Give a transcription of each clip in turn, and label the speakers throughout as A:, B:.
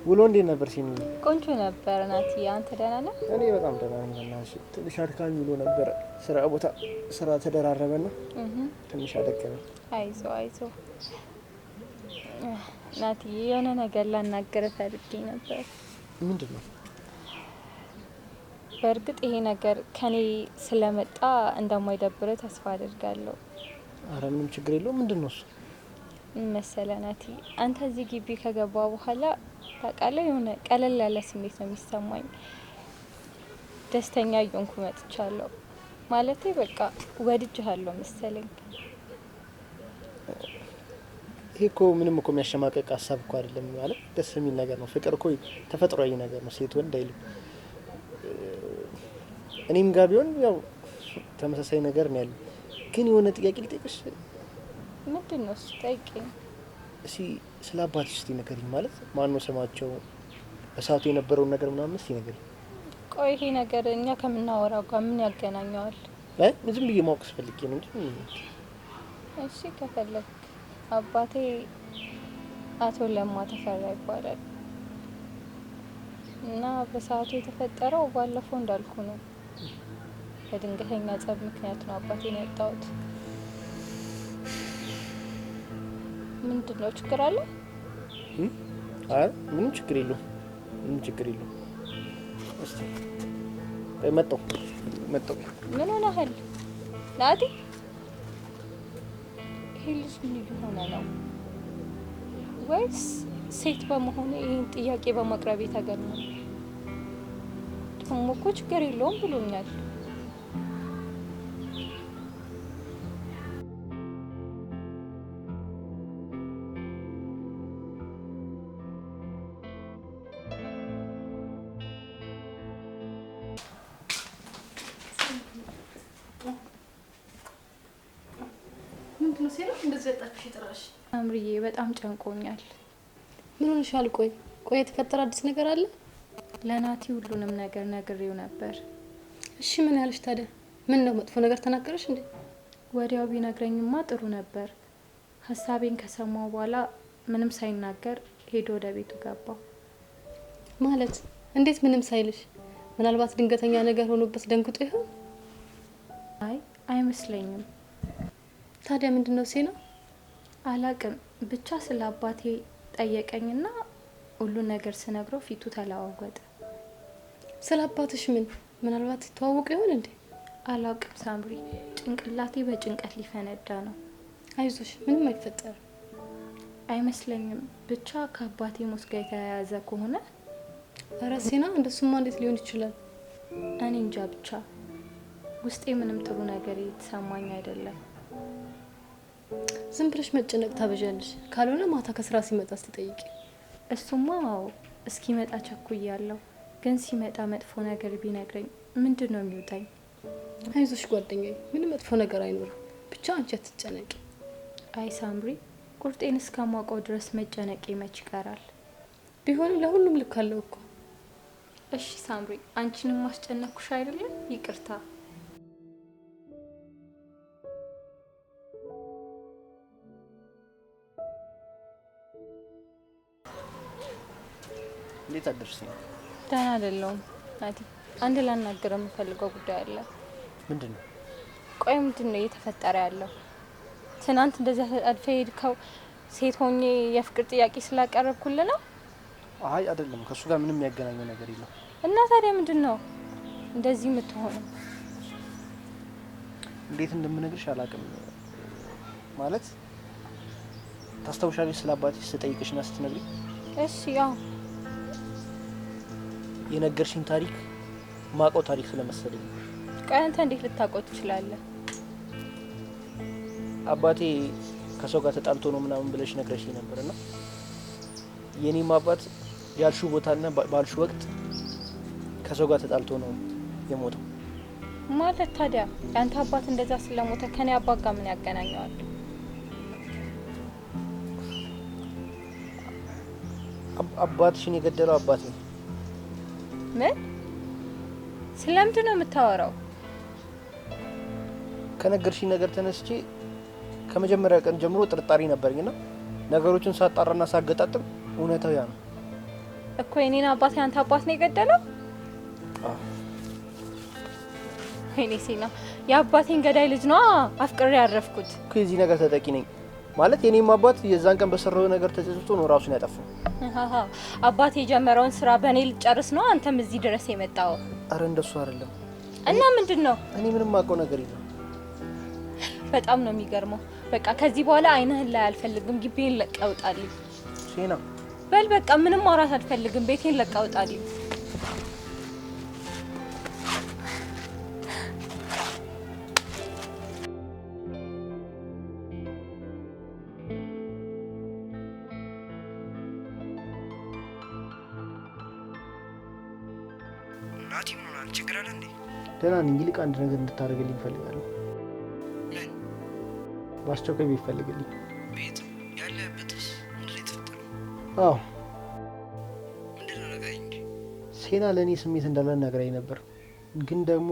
A: ውሎ እንዴት ነበር ሲኒ?
B: ቆንጆ ነበር ናቲ። አንተ ደህና ነህ?
A: እኔ በጣም ደህና ነኝ። እናሽ ትንሽ አድካሚ ውሎ ነበር። ስራ ቦታ ስራ ተደራረበና ትንሽ አደከመኝ።
B: አይዞ አይዞ ናቲ፣ የሆነ ነገር ላናገርህ ፈልጌ ነበር።
A: ምንድነው?
B: በእርግጥ ይሄ ነገር ከኔ ስለመጣ እንደማይደብርህ ተስፋ አድርጋለሁ።
A: አረ ምንም ችግር የለውም። ምንድነው እሱ?
B: መሰለህ ናቲ፣ አንተ እዚህ ግቢ ከገባ በኋላ ታውቃለህ፣ የሆነ ቀለል ያለ ስሜት ነው የሚሰማኝ። ደስተኛ እየሆንኩ መጥቻለሁ። ማለቴ በቃ ወድጄሃለሁ መሰለኝ።
A: ይሄ እኮ ምንም እኮ የሚያሸማቀቅ ሀሳብ እኮ አይደለም። ማለት ደስ የሚል ነገር ነው። ፍቅር እኮ ተፈጥሯዊ ነገር ነው። ሴት ወንድ አይልም። እኔም ጋር ቢሆን ያው ተመሳሳይ ነገር ነው ያለው። ግን የሆነ ጥያቄ ልጠይቅሽ።
B: ምንድነው እሱ? ጠይቀኝ።
A: እሺ ስለ አባትሽ እስቲ ንገሪኝ። ማለት ማን ነው ስማቸው? በሰዓቱ የነበረውን ነገር ምናምን እስቲ ንገሪኝ።
B: ቆይ ይሄ ነገር እኛ ከምናወራው ጋር ምን ያገናኘዋል?
A: አይ ዝም ብዬ ማወቅ ፈልጌ ነው እንጂ።
B: እሺ ከፈለክ አባቴ አቶ ለማ ተፈራ ይባላል እና በሰዓቱ የተፈጠረው ባለፈው እንዳልኩ ነው። በድንገተኛ ጸብ ምክንያት ነው አባቴን ያጣሁት። ምንድነው ችግር አለ?
A: አይ ምንም ችግር የለውም። ምንም ችግር የለውም። እስቲ መጣሁ።
B: ምን ሆነሃል ናቲ? ይሄ ልጅ ምን እየሆነ ነው? ወይስ ሴት በመሆኑ ይህን ጥያቄ በማቅረብ የተገኘው? ደግሞ እኮ ችግር የለውም ብሎኛል።
C: ምንድነው ሲሉ እንደዚህ ወጣችሁ ይጥራሽ?
B: አምርዬ በጣም ጨንቆኛል።
C: ምን ሆነሻል? ቆይ የተፈጠረ አዲስ ነገር አለ?
B: ለናቲ ሁሉንም ነገር ነግሬው ነበር።
C: እሺ ምን ያለሽ ታዲያ? ምን ነው መጥፎ ነገር ተናገረሽ እንዴ?
B: ወዲያው ቢነግረኝማ ጥሩ ነበር። ሀሳቤን ከሰማው በኋላ ምንም ሳይናገር ሄዶ ወደ ቤቱ ገባ።
C: ማለት እንዴት ምንም ሳይልሽ? ምናልባት ድንገተኛ ነገር ሆኖበት ደንግጦ ይሆን?
B: አይ አይመስለኝም።
C: ታዲያ ምንድነው ሲና?
B: አላቅም ብቻ ስለ አባቴ ጠየቀኝና ሁሉን ነገር ስነግረው ፊቱ ተለዋወጠ።
C: ስለ አባትሽ ምን? ምናልባት ተዋውቀ ይሆን እንዴ?
B: አላቅም ሳምሪ፣ ጭንቅላቴ በጭንቀት ሊፈነዳ ነው።
C: አይዞሽ ምንም አይፈጠርም።
B: አይመስለኝም ብቻ ከአባቴ ሞት ጋር የተያያዘ ከሆነ።
C: ኧረ ሲና እንደሱማ እንዴት ሊሆን ይችላል?
B: እኔ እንጃ ብቻ ውስጤ ምንም ጥሩ ነገር የተሰማኝ አይደለም።
C: ዝም ብለሽ መጨነቅ ታበዣለሽ። ካልሆነ ማታ ከስራ ሲመጣ ስትጠይቂ።
B: እሱማ አዎ እስኪመጣ ቸኩያለሁ። ግን ሲመጣ መጥፎ ነገር ቢነግረኝ ምንድነው የሚውጠኝ?
C: አይዞሽ ጓደኛዬ ምንም መጥፎ ነገር አይኖርም። ብቻ አንቺ አትጨነቂ።
B: አይ ሳምሪ፣ ቁርጤን እስከማውቀው ድረስ መጨነቄ መች ይቀራል?
C: ቢሆንም ለሁሉም ልክ አለው እኮ።
B: እሺ ሳምሪ፣ አንቺንም ማስጨነቅኩሽ አይደለም? ይቅርታ።
A: እንዴት አደርሽ?
B: ደህና አይደለሁም ናቲ። አንድ ላናገር የምፈልገው ጉዳይ አለ።
A: ምንድነው?
B: ቆይ ምንድነው እየተፈጠረ ያለው? ትናንት እንደዛ አልፈ ሄድከው ሴት ሆኜ የፍቅር ጥያቄ ስላቀረብኩልህ ነው?
A: አይ አይደለም፣ ከሱ ጋር ምንም የሚያገናኘው ነገር የለም።
B: እና ታዲያ ምንድነው እንደዚህ የምትሆነው?
A: እንዴት እንደምነግርሽ አላውቅም። ማለት ታስታውሻለሽ ስለ አባትሽ ስጠይቅሽና ስትነግሪኝ?
B: እሺ ያው
A: የነገርሽኝ ታሪክ ማቆ ታሪክ ስለመሰለኝ።
B: ቆይ አንተ እንዴት ልታውቀው ትችላለህ?
A: አባቴ ከሰው ጋር ተጣልቶ ነው ምናምን ብለሽ ነግረሽኝ ነበርና የኔም አባት ያልሽው ቦታና ባልሽው ወቅት ከሰው ጋር ተጣልቶ ነው የሞተው።
B: ማለት ታዲያ ያንተ አባት እንደዛ ስለሞተ ከኔ አባት ጋር ምን ያገናኘዋል?
A: አባትሽን የገደለው አባቴ ነው።
B: ምን? ስለምንድን ነው የምታወራው?
A: ከነገርሽኝ ነገር ተነስቼ ከመጀመሪያ ቀን ጀምሮ ጥርጣሬ ነበርኝና ነገሮችን ሳጣራና ሳገጣጥም እውነታው ያ ነው።
B: እኮ የኔን አባት ያንተ አባት ነው የገደለው? ወይኔ ሴና የአባቴን ገዳይ ልጅ ነው አፍቅሬ ያረፍኩት
A: እኮ። የዚህ ነገር ተጠቂ ነኝ ማለት የኔም አባት የዛን ቀን በሰራው ነገር ተጸጽቶ ነው ራሱን ያጠፋው።
B: አባቴ የጀመረውን ስራ በእኔ ልጨርስ ነው አንተም እዚህ ድረስ የመጣው?
A: አረ እንደሱ አይደለም።
B: እና ምንድነው?
A: እኔ ምንም አውቀው ነገር የለም።
B: በጣም ነው የሚገርመው። በቃ ከዚህ በኋላ አይንህን ላይ አልፈልግም። ግቢዬን ለቀህ ውጣልኝ።
A: ሴና
B: በል በቃ ምንም ማውራት አልፈልግም። ቤቴን ለቀህ ውጣልኝ።
D: ናቲ ምን ሆናል? ችግር አለ እንዴ?
A: ደህና ነኝ። ይልቅ አንድ ነገር እንድታደርግልኝ እፈልጋለሁ።
D: ምን?
A: በአስቸኳይ ቤት ፈልግልኝ።
D: ቤት? ያለህበትስ? ምንድን ነው የተፈጠረው?
A: አዎ
D: ምንድን ነው ነገረኝ እንጂ።
A: ሴና ለእኔ ስሜት እንዳለን ነግራኝ ነበር፣ ግን ደግሞ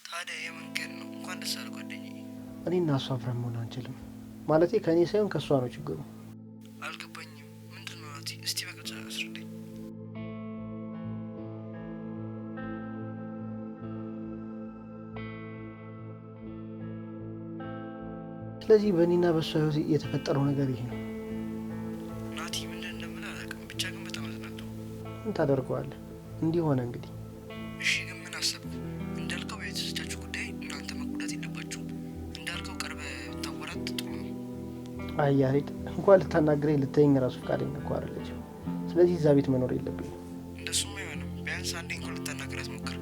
D: ታዲያ የመንገድ ነው። እንኳን ደስ አለ ጓደኛዬ።
A: እኔ እና እሷ አብረን መሆን አንችልም። ማለቴ ከእኔ ሳይሆን ከእሷ ነው ችግሩ።
D: አልገባኝም። ምንድን ነው ናቲ? እስቲ በግልጽ አስረዳኝ።
A: ስለዚህ በእኔና በእሷ ህይወት የተፈጠረው ነገር ይሄ ነው።
D: ናቲ ምንድን እንደምልህ አላውቅም፣ ብቻ ግን በጣም አዝናለሁ።
A: ምን ታደርገዋለህ? እንዲህ ሆነ እንግዲህ።
D: እሺ ግን ምን አሰብክ? እንዳልከው የቤተሰቦቻችሁ ጉዳይ እናንተ መጉዳት የለባችሁም። እንዳልከው ቀርበህ ብታወራት ጥሩ ነው።
A: አይ ያሬድ፣ እንኳን ልታናግረኝ ልታየኝ ራሱ ፈቃደኛ እኮ አይደለችም። ስለዚህ እዛ ቤት መኖር የለብኝም።
D: እንደሱም አይሆንም። ቢያንስ አንዴ እንኳን ልታናግራት ሞክር።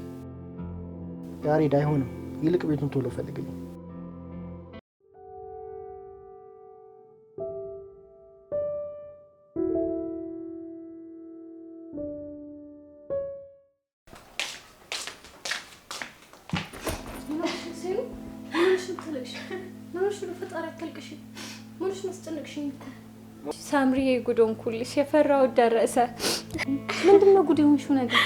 A: ያሬድ አይሆንም። ይልቅ ቤቱን ቶሎ ፈልግልኝ።
B: ሳምሪ ጉዶን ኩልሽ የፈራው ደረሰ።
C: ምንድነው ጉድ የሆንሽው ነገር?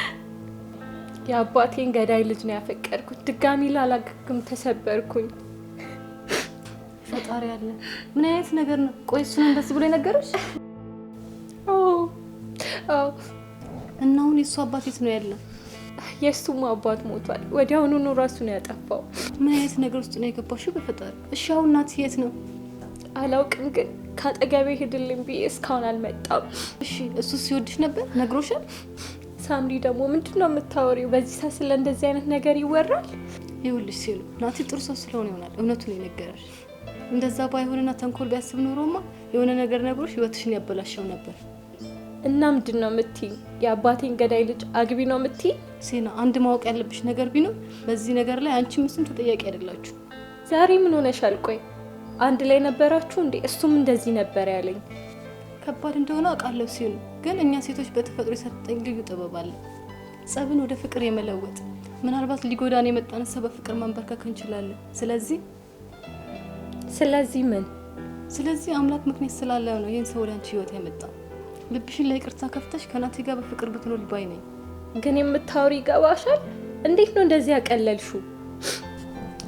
B: የአባቴን ገዳይ ልጅ ነው ያፈቀርኩት። ድጋሚ ላላገግም ተሰበርኩኝ።
C: ፈጣሪ ያለ ምን አይነት ነገር ነው? ቆይ እሱን እንደዚህ ብሎ የነገረሽ?
B: አዎ።
C: እና አሁን የእሱ አባት የት ነው ያለው?
B: የእሱም አባት ሞቷል። ወዲያውኑ ነው ራሱን ያጠፋው።
C: ምን አይነት ነገር ውስጥ ነው የገባሽው? በፈጣሪ እሺ፣ አሁን ናቲ የት ነው?
B: አላውቅም፣ ግን ከአጠገቤ ሄድልኝ ብዬ እስካሁን አልመጣም።
C: እሺ፣ እሱ ሲወድሽ ነበር ነግሮሻል?
B: ሳምሪ ደግሞ ምንድን ነው የምታወሪው? በዚህ ሰዓት ስለ እንደዚህ አይነት ነገር ይወራል?
C: ይኸውልሽ ሲሉ ናቲ ጥሩ ሰው ስለሆነ ይሆናል እውነቱን የነገረሽ። እንደዛ ባይሆንና ተንኮል ቢያስብ ኖሮማ የሆነ ነገር ነግሮሽ ህይወትሽን ያበላሸው ነበር።
B: እና ምንድን ነው የምትይኝ? የአባቴን ገዳይ ልጅ አግቢ ነው የምትይኝ?
C: ሴና፣ አንድ ማወቅ ያለብሽ ነገር ቢኖር በዚህ ነገር ላይ አንቺም እሱም ተጠያቂ አይደላችሁ።
B: ዛሬ ምን ሆነሻል? ቆይ አንድ ላይ ነበራችሁ እንዴ? እሱም እንደዚህ ነበር ያለኝ።
C: ከባድ እንደሆነ አውቃለሁ ሲሉ፣ ግን እኛ ሴቶች በተፈጥሮ የሰጠኝ ልዩ ጥበብ አለ፣ ጸብን ወደ ፍቅር የመለወጥ። ምናልባት ሊጎዳን የመጣን ሰው በፍቅር ማንበርከክ እንችላለን። ስለዚህ
B: ምን?
C: ስለዚህ አምላክ ምክንያት ስላለው ነው ይህን ሰው ወደ አንቺ ህይወት ያመጣው። ልብሽን ለይቅርታ ከፍተሽ ከናቲ ጋር በፍቅር ብትኖር ባይ ነኝ።
B: ግን የምታወሪ ይገባሻል? እንዴት ነው እንደዚህ ያቀለልሹ?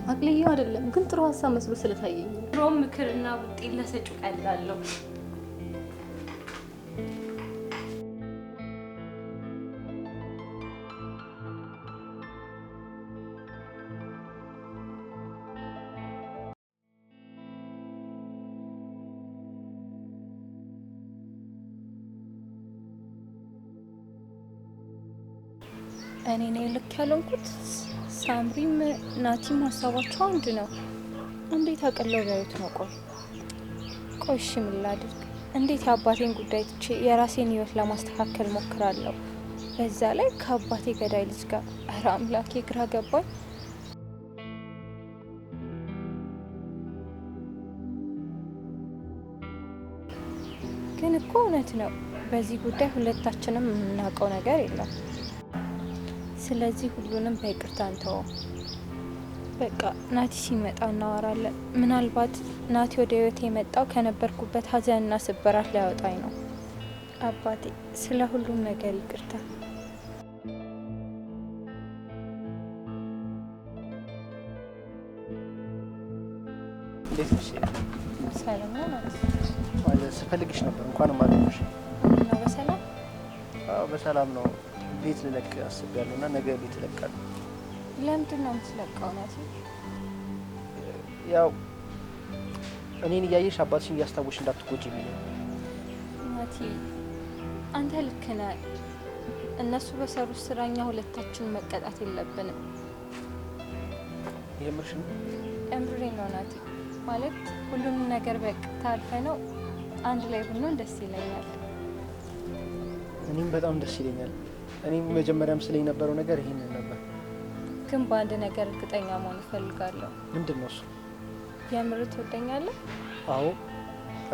C: አቅልዬው አይደለም፣ ግን ጥሩ ሀሳብ መስሎ ስለታየኝ ነው።
B: ድሮም ምክርና ውጤት ለሰጩ ቀላለሁ። እኔ ነኝ ልክ ያለንኩት? ሳምሪም ናቲም ሀሳባቸው አንድ ነው። እንዴት አቅለው ቢያዩት ነው? ቆይ እሺ ምን ላድርግ? እንዴት የአባቴን ጉዳይ ትቼ የራሴን ህይወት ለማስተካከል ሞክራለሁ? በዛ ላይ ከአባቴ ገዳይ ልጅ ጋር። ኧረ አምላኬ ግራ ገባኝ። ግን እኮ እውነት ነው። በዚህ ጉዳይ ሁለታችንም የምናውቀው ነገር የለም። ስለዚህ ሁሉንም በይቅርታ እንተው። በቃ ናቲ ሲመጣ እናወራለን። ምናልባት ናቲ ወደ ህይወቴ የመጣው ከነበርኩበት ሀዘንና ስብራት ሊያወጣኝ ነው። አባቴ ስለ ሁሉም ነገር ይቅርታ።
A: እንዴት ነሽ?
B: ሰላም ነው
A: ማለት ስፈልግሽ ነበር። እንኳንም አገኘሁሽ።
B: እና በሰላም
A: በሰላም ነው። ቤት ልለቅ አስቤያለሁ እና ነገ ቤት እለቃለሁ።
B: ለምንድን ነው የምትለቀው ናቲ?
A: ያው እኔን እያየሽ አባትሽን እያስታወሽ እንዳትቆጪ ብዬ ነው።
B: ናቲ አንተ ልክ ነህ። እነሱ በሰሩት ስራ እኛ ሁለታችን መቀጣት የለብንም።
A: የምርሽ ነው?
B: እምሬ ነው ናቲ። ማለት ሁሉንም ነገር በቅታ አልፈ ነው አንድ ላይ ብንሆን ደስ ይለኛል።
A: እኔም በጣም ደስ ይለኛል። እኔም መጀመሪያም ስለኝ የነበረው ነገር ይሄንን ነበር።
B: ግን በአንድ ነገር እርግጠኛ መሆን እፈልጋለሁ።
A: ምንድን ነው እሱ?
B: የምር ትወደኛለህ?
A: አዎ፣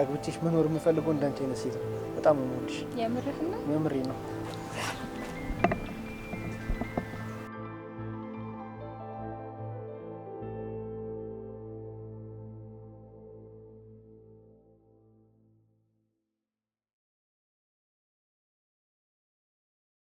A: አግብቼሽ መኖር የምፈልገው እንዳንቺ አይነት ሴት ነው። በጣም ነው የምወድሽ።
B: የምርህ ነው?
A: የምሬ ነው።